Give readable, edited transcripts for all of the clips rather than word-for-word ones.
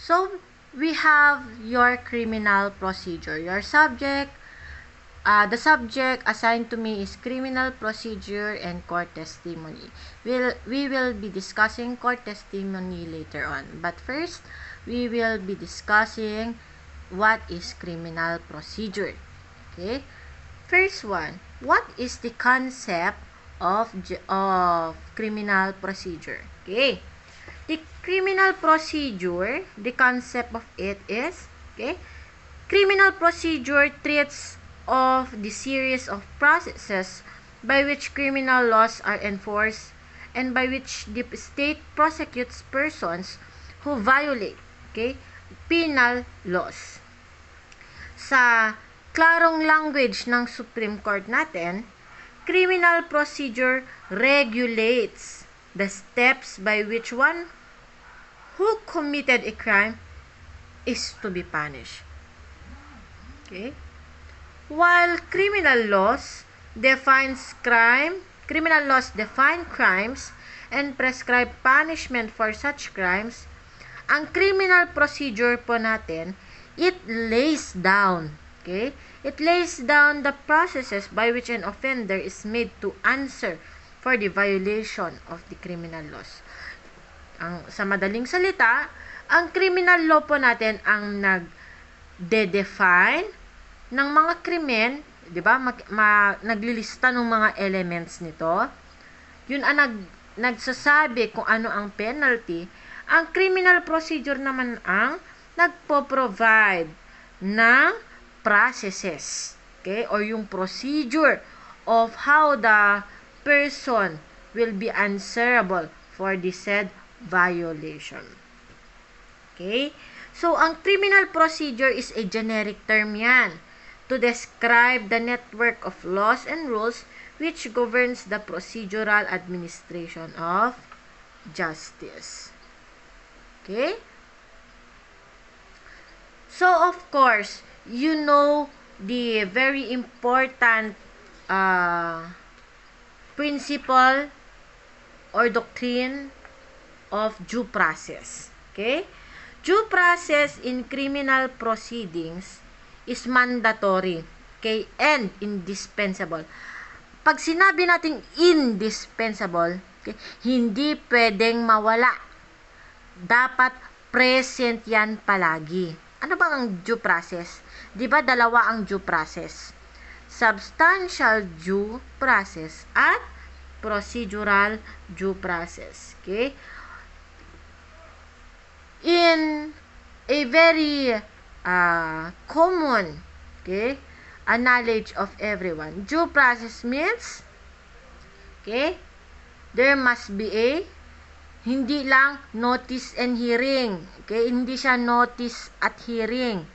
So, we have your criminal procedure. Your subject, the subject assigned to me is criminal procedure and court testimony. We will be discussing court testimony later on. But first, we will be discussing what is criminal procedure. Okay? First one, what is the concept of criminal procedure? Okay? The criminal procedure, the concept of it is, okay, criminal procedure treats of the series of processes by which criminal laws are enforced and by which the state prosecutes persons who violate, okay, penal laws. Sa klarong language ng Supreme Court natin, criminal procedure regulates the steps by which one who committed a crime is to be punished. Okay? While criminal laws define crimes and prescribe punishment for such crimes, ang criminal procedure po natin, it lays down, okay? It lays down the processes by which an offender is made to answer for the violation of the criminal laws. Sa madaling salita, ang criminal law po natin ang nagde-define ng mga krimen, 'di ba? Naglilista ng mga elements nito. Yun ang nagsasabi kung ano ang penalty. Ang criminal procedure naman ang nagpo-provide ng processes, okay? Or yung procedure of how the person will be answerable for the said violation. Okay? So, ang criminal procedure is a generic term yan to describe the network of laws and rules which governs the procedural administration of justice. Okay? So, of course, you know the very important principle or doctrine of due process. Okay? Due process in criminal proceedings is mandatory, okay, and indispensable. Pag sinabi nating indispensable, okay, hindi pwedeng mawala. Dapat present yan palagi. Ano bang ang due process? Di ba dalawa ang due process? Substantial due process at procedural due process. Okay? In a very common, okay, a knowledge of everyone, due process means, okay, there must be a, hindi lang notice and hearing, okay, hindi siya notice at hearing,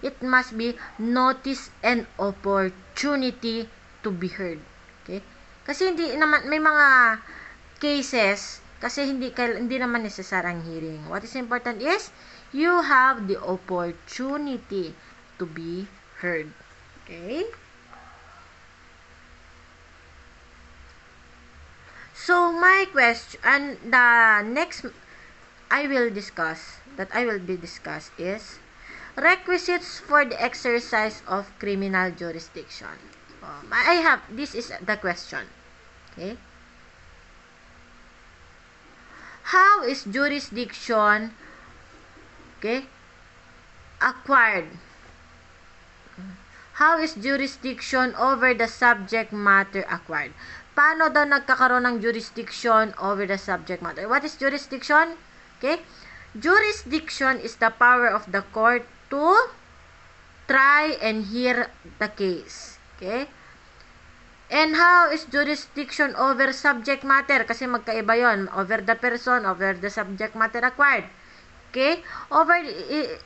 it must be notice and opportunity to be heard, okay, kasi hindi naman, may mga cases, kasi hindi naman necessary ang hearing. What is important is, you have the opportunity to be heard. Okay? So, my question, and the next I will be discuss is, requisites for the exercise of criminal jurisdiction. This is the question. Okay? How is jurisdiction, okay, acquired? How is jurisdiction over the subject matter acquired? Paano daw nagkakaroon ng jurisdiction over the subject matter? What is jurisdiction? Okay? Jurisdiction is the power of the court to try and hear the case. Okay? And how is jurisdiction over subject matter? Kasi magkaiba yon, over the person, over the subject matter acquired. Okay?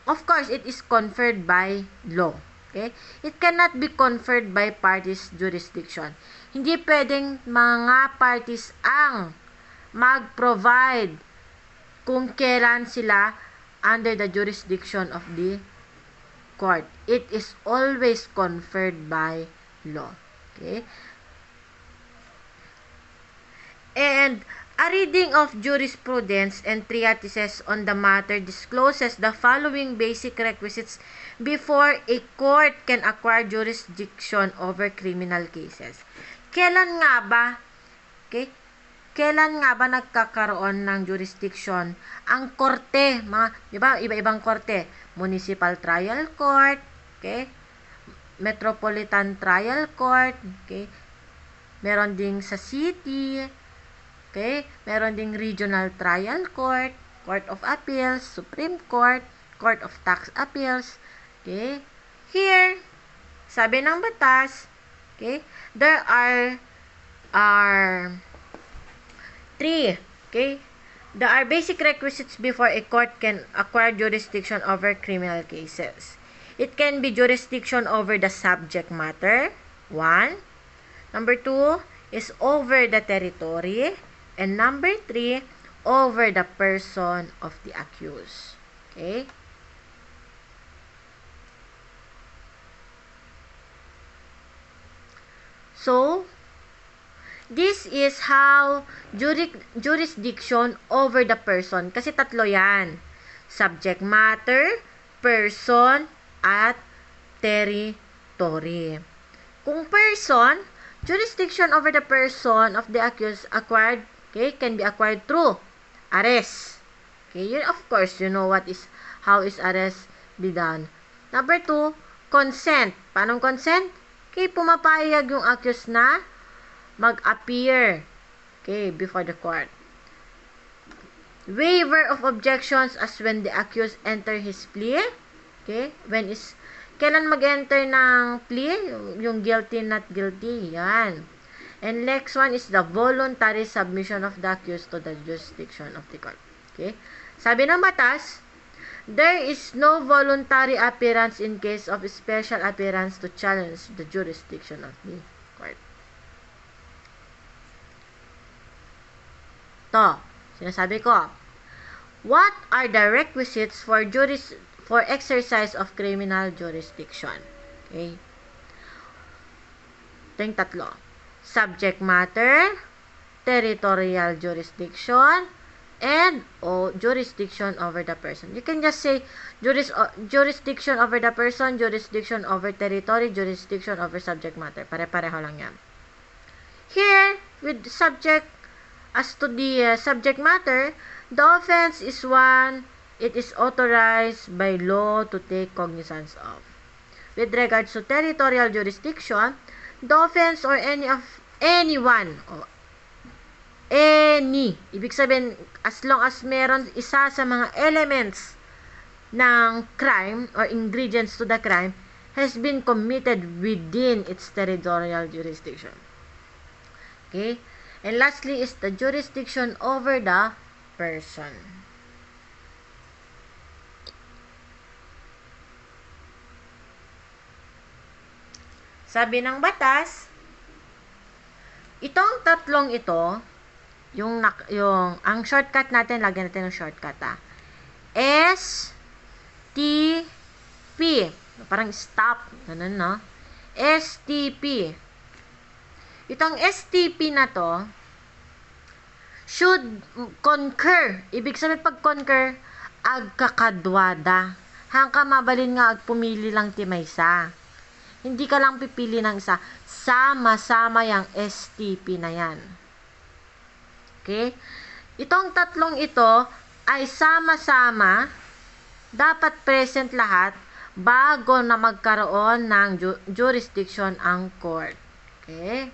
Of course, it is conferred by law. Okay? It cannot be conferred by parties' jurisdiction. Hindi pwedeng mga parties ang mag-provide kung kailan sila under the jurisdiction of the court. It is always conferred by law. Okay? And A reading of jurisprudence and treatises on the matter discloses the following basic requisites before a court can acquire jurisdiction over criminal cases. Kailan nga ba, okay? Kailan nga ba nagkakaroon ng jurisdiction ang korte? Di ba, iba-ibang korte. Municipal Trial Court, okay? Metropolitan Trial Court, okay? Meron ding sa city, okay? Meron ding Regional Trial Court, Court of Appeals, Supreme Court, Court of Tax Appeals, okay? Here, sabi ng batas, okay? There are three, okay? There are basic requisites before a court can acquire jurisdiction over criminal cases. It can be jurisdiction over the subject matter, 1. Number 2 is over the territory. And number 3, over the person of the accused. Okay? So, this is how jurisdiction over the person. Kasi tatlo yan. Subject matter, person, at territory. Kung person, jurisdiction over the person of the accused acquired, okay, can be acquired through arrest. Okay, of course, you know how is arrest be done. Number 2, consent. Paano consent? Okay, pumapayag yung accused na mag-appear, okay, before the court. Waiver of objections as when the accused enter his plea. Okay, kailan mag-enter ng plea? Yung guilty, not guilty. Yan. And next one is the voluntary submission of the accused to the jurisdiction of the court. Okay? Sabi ng batas, there is no voluntary appearance in case of special appearance to challenge the jurisdiction of the court. To, sinasabi ko, what are the requisites for exercise of criminal jurisdiction? Okay? Ito yung tatlo. Subject matter, territorial jurisdiction, and jurisdiction over the person. You can just say jurisdiction over the person, jurisdiction over territory, jurisdiction over subject matter. Pare-pareho lang yan. Here, with subject, as to the subject matter, the offense is one it is authorized by law to take cognizance of. With regards to territorial jurisdiction, the offense or anyone, ibig sabihin, as long as meron isa sa mga elements ng crime or ingredients to the crime has been committed within its territorial jurisdiction. Okay? And lastly is the jurisdiction over the person. Sabi ng batas, itong tatlong ito, ang shortcut natin, lagyan natin ng shortcut, S, T, P. Parang stop. Ganun, no? STP. Itong STP na to, should concur. Ibig sabihin, pag concur, agkakadwada. Hangka mabalin nga, agpumili lang timaysa. Hindi ka lang pipili ng isa. Sama-sama yung STP na yan. Okay? Itong tatlong ito ay sama-sama, dapat present lahat bago na magkaroon ng jurisdiction ang court. Okay?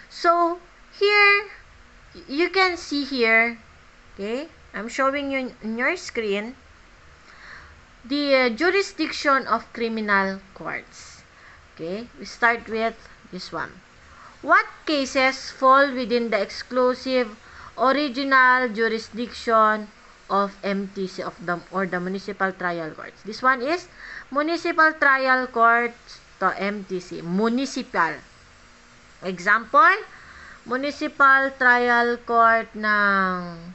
So, here, you can see here, okay? I'm showing you in your screen, the jurisdiction of criminal courts. Okay, we start with this one. What cases fall within the exclusive original jurisdiction of MTC or the municipal trial courts? This one is municipal trial courts to MTC. Municipal. Example, municipal trial court ng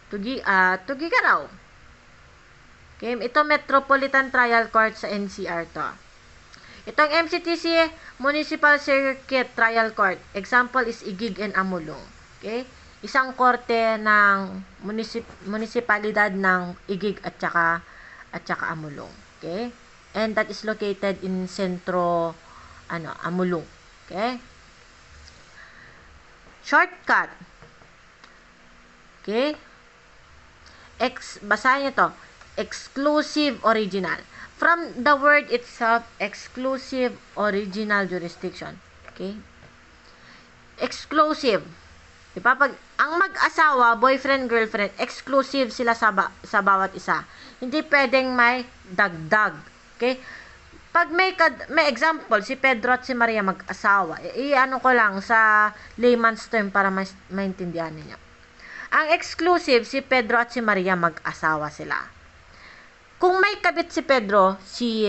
Tugigaraw. Okay, ito Metropolitan Trial Court sa NCR to. Itong MCTC, Municipal Circuit Trial Court. Example is Igig and Amulong. Okay? Isang korte ng munisipalidad ng Igig at saka Amulong. Okay? And that is located in Sentro Amulong. Okay? Shortcut. Okay? Basahin nyo to. Exclusive original. From the word itself, exclusive original jurisdiction. Okay? Exclusive. Diba? Pag ang mag-asawa, boyfriend, girlfriend, exclusive sila sa bawat isa. Hindi pwedeng may dagdag. Okay? Pag may example, si Pedro at si Maria mag-asawa, i-ano ko lang sa layman's term para maintindihan niyo. Ang exclusive, si Pedro at si Maria mag-asawa sila. Kung may kabit si Pedro, si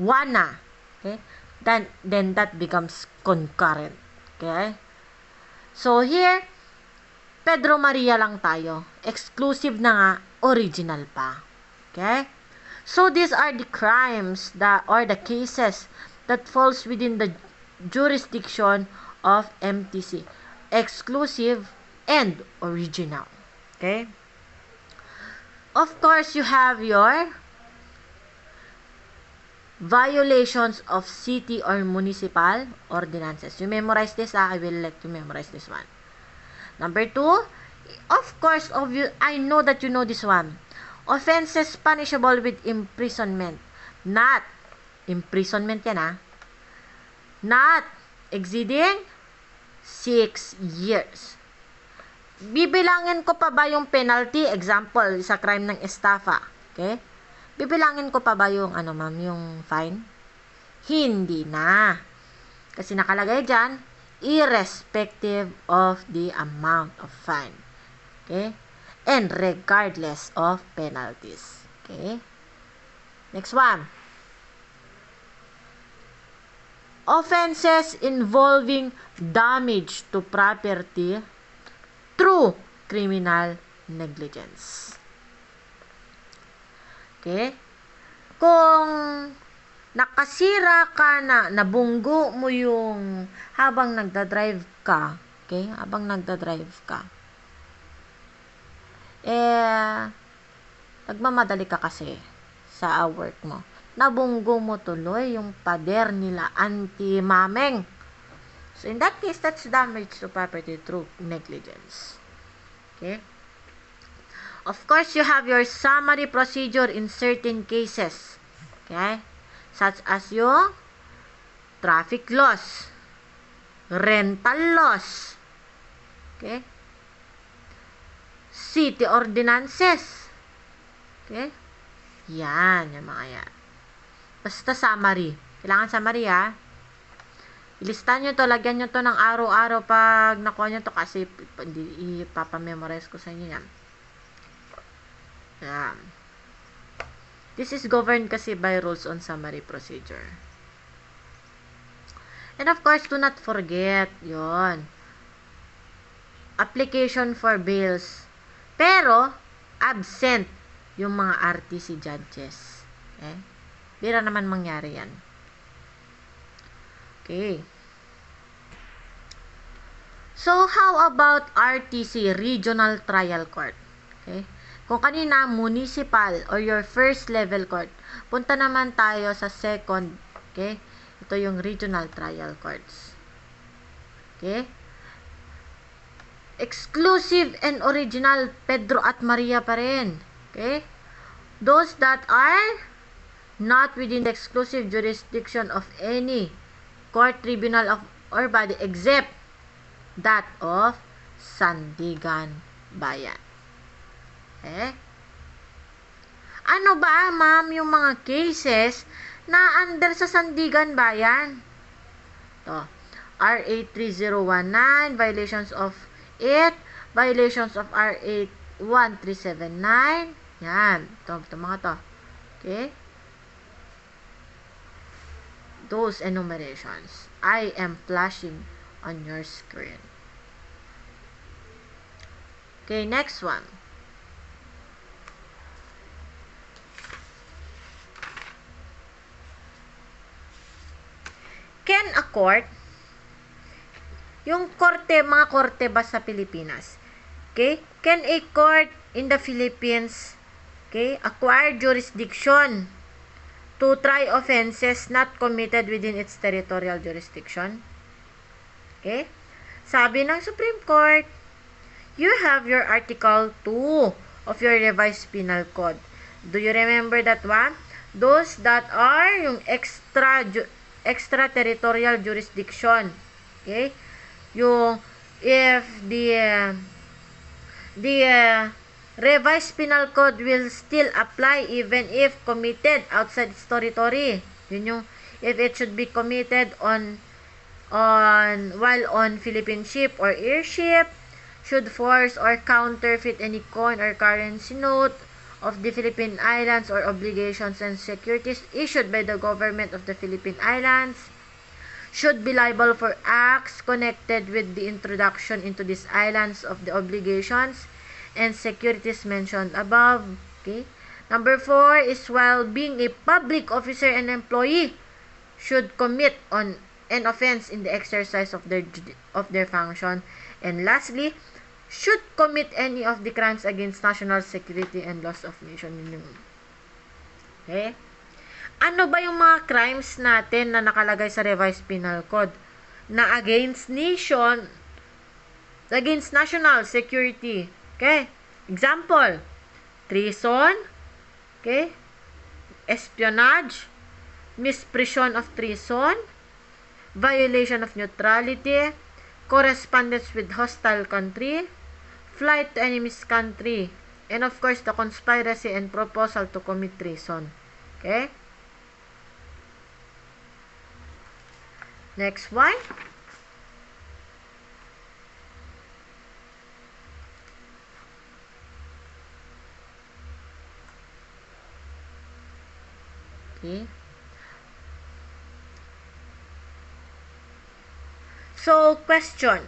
Juana, okay? Then that becomes concurrent. Okay? So here, Pedro Maria lang tayo. Exclusive na nga, original pa. Okay? So these are the crimes or the cases that falls within the jurisdiction of MTC. Exclusive and original. Okay? Of course, you have your violations of city or municipal ordinances. You memorize this, I will let you memorize this one. Number 2, of course, I know that you know this one. Offenses punishable with imprisonment. Not, imprisonment yan not exceeding 6 years. Bibilangin ko pa ba yung penalty? Example, sa crime ng estafa. Okay? Bibilangin ko pa ba yung, yung fine? Hindi na. Kasi nakalagay dyan, irrespective of the amount of fine. Okay? And regardless of penalties. Okay? Next one. Offenses involving damage to property through criminal negligence. Okay? Kung nakasira ka nabunggo mo yung habang nagdadrive ka, okay? Habang nagdadrive ka, nagmamadali ka kasi sa work mo. Nabunggo mo tuloy yung pader nila, anti-mameng. So, in that case, that's damage to property through negligence. Okay? Of course, you have your summary procedure in certain cases. Okay? Such as yung traffic laws, rental laws, okay? City ordinances. Okay? Yan, yung mga yan. Basta summary. Kailangan summary, Ilistan nyo to, lagyan nyo to ng araw-araw pag nakuha nyo to kasi ipapamemorize ko sa inyo yan. Yan. This is governed kasi by rules on summary procedure. And of course, do not forget yon application for bails. Pero, absent yung mga RTC judges. Okay? Bira naman mangyari yan. Okay. So, how about RTC, Regional Trial Court? Okay. Kung kanina, municipal or your first level court, punta naman tayo sa second. Okay. Ito yung Regional Trial Courts. Okay. Exclusive and original, Pedro at Maria pa rin. Okay. Those that are not within the exclusive jurisdiction of any court, tribunal or body except that of Sandigan Bayan. Okay? Ano ba, ma'am, yung mga cases na under sa Sandigan Bayan? To, RA 3019, violations of it, violations of RA 1379. Yan. Ito mga to. Okay? Those enumerations I am flashing on your screen. Okay, next one. court, yung korte, mga korte ba sa Pilipinas? Okay? Can a court in the Philippines, okay, acquire jurisdiction to try offenses not committed within its territorial jurisdiction? Okay? Sabi ng Supreme Court, you have your Article 2 of your revised penal code. Do you remember that one? Those that are yung extraterritorial jurisdiction. Okay? Yung if the revised penal code will still apply even if committed outside its territory. Yun yung if it should be committed while on Philippine ship or airship, should force or counterfeit any coin or currency note of the Philippine Islands or obligations and securities issued by the government of the Philippine Islands, should be liable for acts connected with the introduction into these islands of the obligations and securities mentioned above. Okay. Number 4 is while being a public officer and employee should commit on an offense in the exercise of their function. And lastly, should commit any of the crimes against national security and laws of nation. Okay? Ano ba yung mga crimes natin na nakalagay sa revised penal code na against national security? Okay? Example, treason, okay? Espionage, misprision of treason, violation of neutrality, correspondence with hostile country, flight to enemy's country, and of course, the conspiracy and proposal to commit treason. Okay? Next one. Okay. So, question.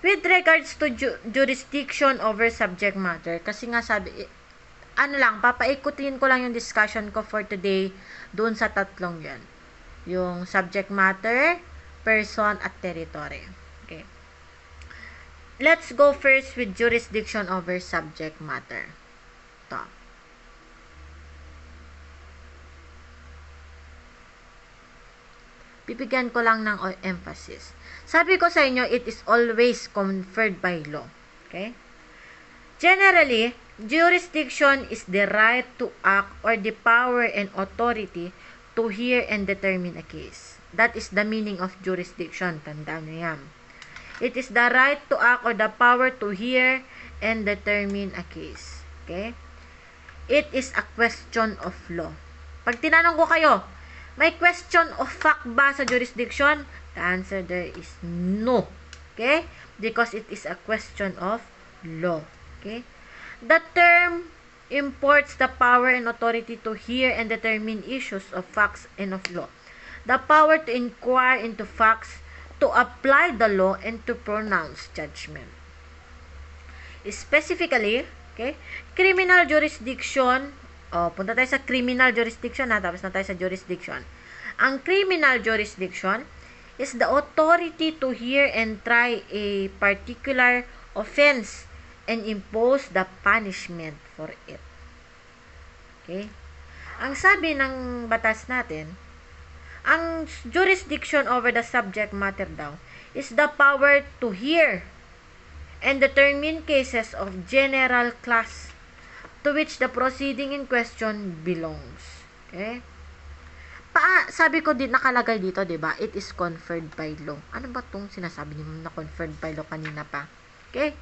With regards to jurisdiction over subject matter, kasi nga sabi, papaikutin ko lang yung discussion ko for today doon sa tatlong yan. Yung subject matter, person, at territory. Okay. Let's go first with jurisdiction over subject matter. Ito. Bibigyan ko lang ng emphasis. Sabi ko sa inyo, it is always conferred by law. Okay? Generally, jurisdiction is the right to act or the power and authority to hear and determine a case. That is the meaning of jurisdiction. Tandaan nyo yan. It is the right to act or the power to hear and determine a case. Okay? It is a question of law. Pag tinanong ko kayo, may question of fact ba sa jurisdiction? The answer there is no. Okay? Because it is a question of law. Okay? The term imports the power and authority to hear and determine issues of facts and of law. The power to inquire into facts, to apply the law, and to pronounce judgment. Specifically, okay, criminal jurisdiction, punta tayo sa criminal jurisdiction tapos na tayo sa jurisdiction. Ang criminal jurisdiction is the authority to hear and try a particular offense and impose the punishment for it. Okay? Ang sabi ng batas natin, ang jurisdiction over the subject matter daw is the power to hear and determine cases of general class to which the proceeding in question belongs. Okay? Sabi ko din, nakalagay dito, diba? It is conferred by law. Ano ba itong sinasabi niyo na conferred by law kanina pa? Okay?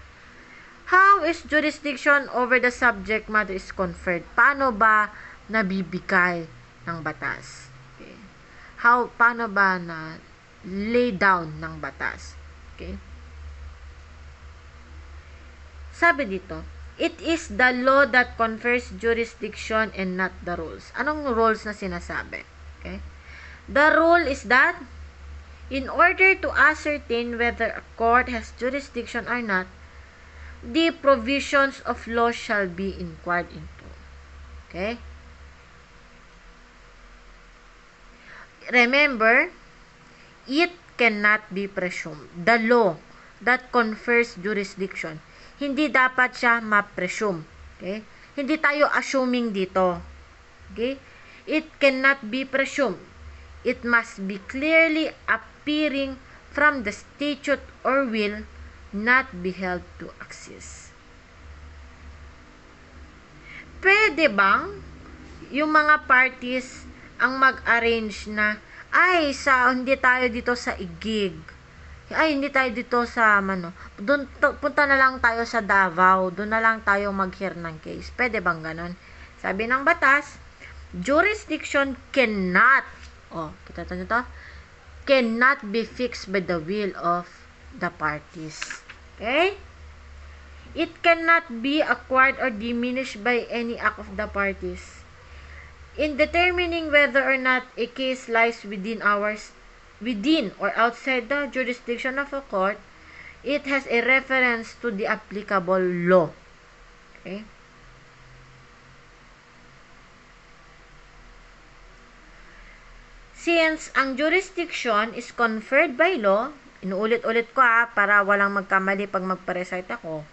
How is jurisdiction over the subject matter is conferred? Paano ba nabibigay ng batas? Okay. Paano ba na lay down ng batas? Okay. Sabi dito, it is the law that confers jurisdiction and not the rules. Anong rules na sinasabi? Okay. The rule is that in order to ascertain whether a court has jurisdiction or not, the provisions of law shall be inquired into. Okay? Remember, it cannot be presumed. The law that confers jurisdiction, hindi dapat siya ma-presume. Okay? Hindi tayo assuming dito. Okay? It cannot be presumed. It must be clearly appearing from the statute or will, not be held to exist. Pwede bang yung mga parties ang mag-arrange na, hindi tayo dito sa igig. Hindi tayo dito sa, punta na lang tayo sa Davao, doon na lang tayo mag-hear ng case. Pwede bang ganon? Sabi ng batas, jurisdiction cannot, kita to, cannot be fixed by the will of the parties. Okay? It cannot be acquired or diminished by any act of the parties. In determining whether or not a case lies within or outside the jurisdiction of a court, it has a reference to the applicable law. Okay? Since ang jurisdiction is conferred by law, inuulit-ulit ko para walang magkamali pag magpa-recite ako,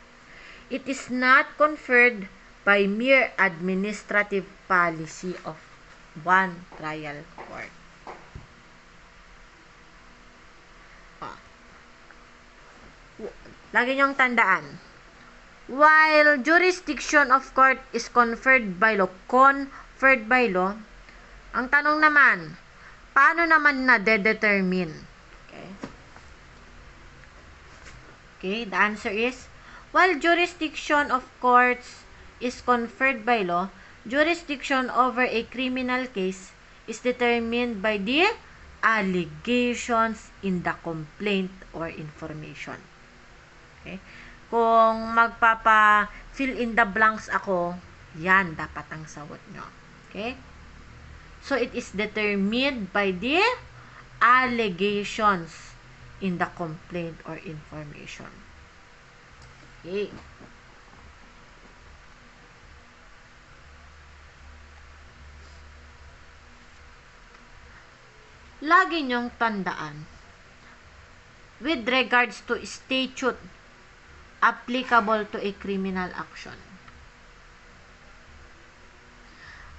it is not conferred by mere administrative policy of one trial court. Lagi niyong tandaan, while jurisdiction of court is conferred by law, ang tanong naman, paano naman na-determine? Okay, the answer is, while jurisdiction of courts is conferred by law, jurisdiction over a criminal case is determined by the allegations in the complaint or information. Okay? Kung magpapa-fill in the blanks ako, yan dapat ang sagot nyo. Okay? So, it is determined by the allegations in the complaint or information. Okay. Lagi niyong tandaan, with regards to statute applicable to a criminal action,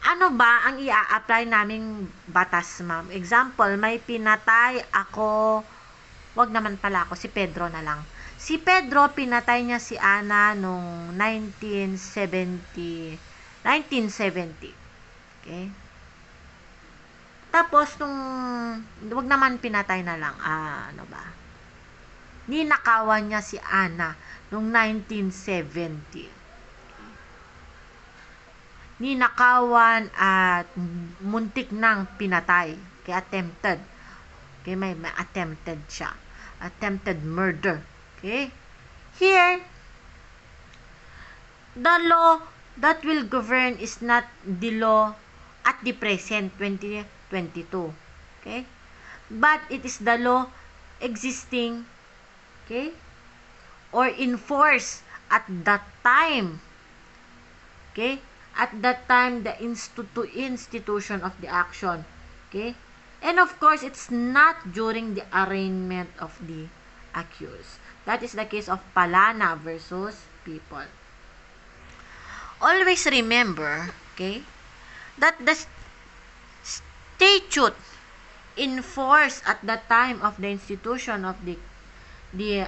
ano ba ang i-apply naming batas, ma'am? Example, may pinatay ako, wag naman pala ako, si Pedro na lang. Si Pedro, pinatay niya si Ana noong 1970. Okay? Tapos, wag naman pinatay na lang, ninakawan niya si Ana noong 1970. Ninakawan at muntik nang pinatay. Kaya attempted. Okay, may attempted siya. Attempted murder. Okay? Here, the law that will govern is not the law at the present 2022. Okay? But it is the law existing, okay, or in force at that time. Okay? At that time, the institution of the action. Okay? And of course, it's not during the arraignment of the accused. That is the case of Palana versus People. Always remember, okay, that the statute in force at the time of the institution of the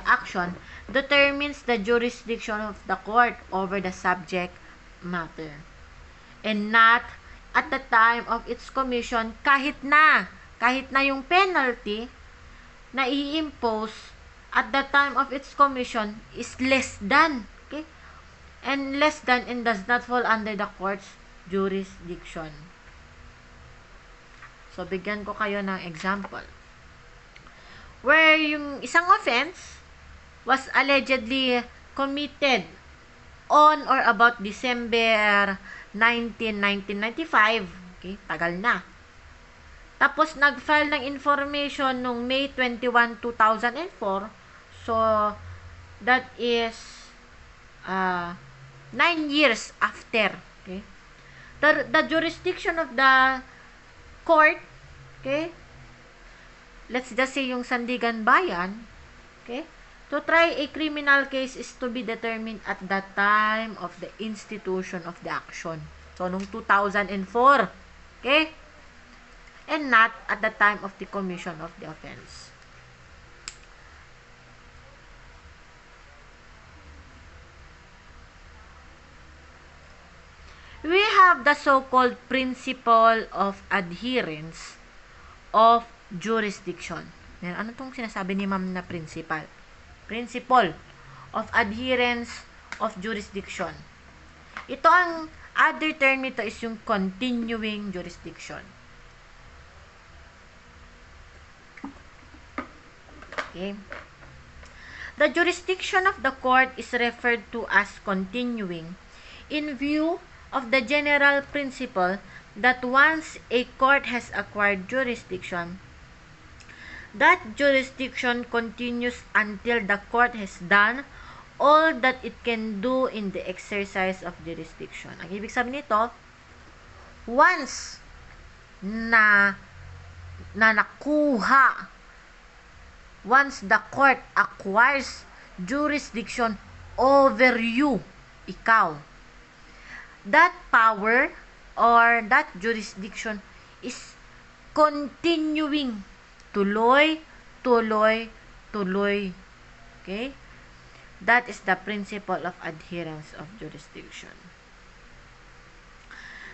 action determines the jurisdiction of the court over the subject matter, and not at the time of its commission, kahit na yung penalty na i-impose at the time of its commission is less than, okay, and does not fall under the court's jurisdiction. So, bigyan ko kayo ng example. Where yung isang offense was allegedly committed on or about December 19, 1995. Okay, tagal na. Tapos, nag-file ng information noong May 21, 2004. So, that is 9 years after. Okay? The jurisdiction of the court, okay, let's just say yung Sandigan Bayan, okay, to try a criminal case is to be determined at the time of the institution of the action. So, nung 2004, okay, and not at the time of the commission of the offense. We have the so-called principle of adherence of jurisdiction. Ano tong sinasabi ni ma'am na principle? Principle of adherence of jurisdiction. Ito ang other term nito is yung continuing jurisdiction. Okay. The jurisdiction of the court is referred to as continuing in view of the general principle that once a court has acquired jurisdiction, that jurisdiction continues until the court has done all that it can do in the exercise of jurisdiction. Ang ibig sabihin nito, once na nakuha, once the court acquires jurisdiction over you, ikaw, that power or that jurisdiction is continuing, tuloy. Okay? That is the principle of adherence of jurisdiction.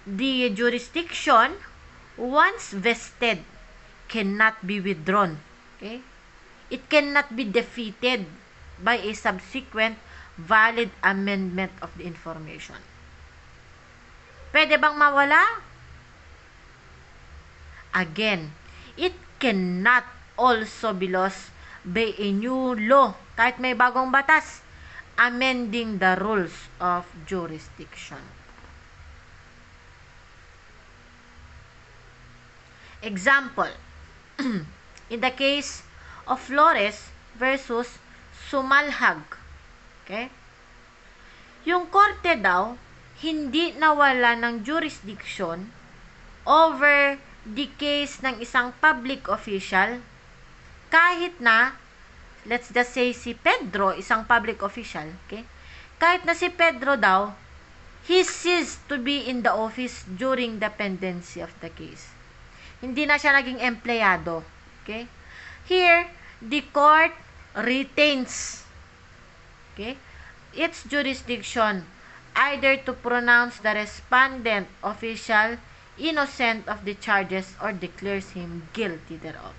The jurisdiction, once vested, cannot be withdrawn. Okay? It cannot be defeated by a subsequent valid amendment of the information. Pwede bang mawala? Again, it cannot also be lost by a new law, kahit may bagong batas, amending the rules of jurisdiction. Example, in the case of Flores versus Sumalhag, okay? Yung korte daw, hindi nawala ng jurisdiction over the case ng isang public official kahit na, let's just say si Pedro, isang public official, okay? Kahit na si Pedro daw, he ceased to be in the office during the pendency of the case. Hindi na siya naging empleyado, okay? Here, the court retains, okay, its jurisdiction either to pronounce the respondent official innocent of the charges or declares him guilty thereof.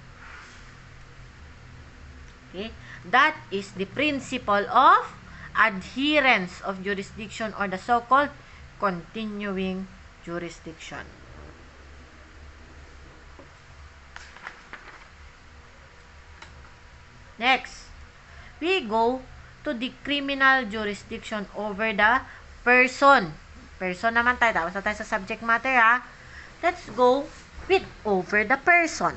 Okay? That is the principle of adherence of jurisdiction or the so-called continuing jurisdiction. Next, we go to the criminal jurisdiction over the person. Person naman tayo. Tapos na tayo sa subject matter, ha? Let's go with over the person.